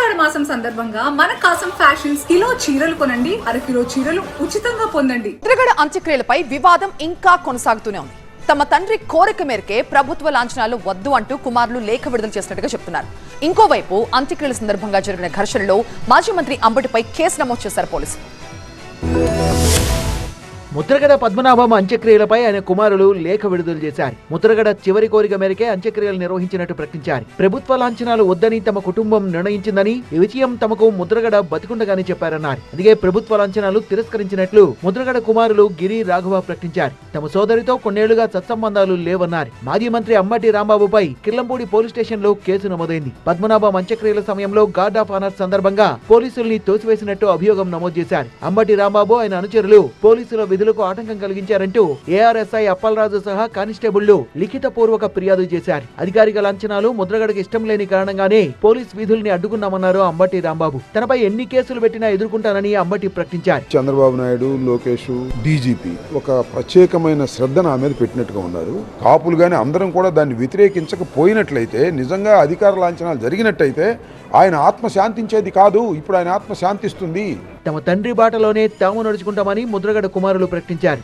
ఆషాఢ మాసం సందర్భంగా మన కాసం ఫ్యాషన్స్ కిలో చీరలు కొనండి, అరకిలో చీరలు ఉచితంగా పొందండి. ముద్రగడ అంత్యక్రియలపై వివాదం ఇంకా కొనసాగుతూనే ఉంది. తమ తండ్రి కోరిక మేరకే ప్రభుత్వ లాంఛనాలు వద్దు అంటూ కుమారులు లేఖ విడుదల చేసినట్టుగా చెప్తున్నారు. ఇంకోవైపు అంత్యక్రియల సందర్భంగా జరిగిన ఘర్షణలో మాజీ మంత్రి అంబటిపై కేసు నమోదు చేశారు పోలీసులు. ముద్రగడ పద్మనాభం అంత్యక్రియలపై ఆయన కుమారులు లేఖ విడుదల చేశారు. ముద్రగడ చివరి కోరిక మేరకే అంత్యక్రియలు నిర్వహించినట్టు ప్రకటించారు. ప్రభుత్వ లాంఛనాలు వద్దని తమ కుటుంబం నిర్ణయించిందని, ఈ విషయం తమకు ముద్రగడ బతికుండగానే చెప్పారన్నారు. అందుకే ప్రభుత్వ లాంఛనాలు తిరస్కరించినట్లు ముద్రగడ కుమారులు గిరి రాఘవ ప్రకటించారు. తమ సోదరితో కొన్నేళ్లుగా సత్సంబంధాలు లేవన్నారు. మాజీ మంత్రి అంబటి రాంబాబుపై కిర్లంపూడి పోలీస్ స్టేషన్ లో కేసు నమోదైంది. పద్మనాభం అంత్యక్రియల సమయంలో గార్డ్ ఆఫ్ ఆనర్ సందర్భంగా పోలీసుల్ని తోసివేసినట్టు అభియోగం నమోదు చేశారు. అంబటి రాంబాబు ఆయన అనుచరులు పోలీసుల విధులకు ఆటంకం కలిగించారంటూ ఏఆర్ఎస్ఐ అప్పలరాజు సహా కానిస్టేబుళ్లు లిఖిత పూర్వక ఫిర్యాదు చేశారు. అధికారిక లాంఛనాలు ముద్రగడకి ఇష్టం లేని కారణంగానే పోలీస్ విధుల్ని అడ్డుకున్నామన్నారు అంబటి రాంబాబు. తనపై ఎన్ని కేసులు పెట్టినా ఎదుర్కొంటానని అంబటి ప్రకటించారు. చంద్రబాబు నాయుడు, లోకేష్, డీజీపీ ఒక ప్రత్యేకమైన శ్రద్ధ నా మీద పెట్టినట్టుగా ఉన్నారు. కాపులు గాని అందరం కూడా దాన్ని వ్యతిరేకించకపోయినట్లయితే, నిజంగా అధికార లాంఛనాలు జరిగినట్టయితే ఆయన ఆత్మ శాంతించేది కాదు. ఇప్పుడు ఆయన ఆత్మ శాంతిస్తుంది. తమ తండ్రి బాటలోనే తాము నడుచుకుంటామని ముద్రగడ కుమారులు ప్రకటించారు.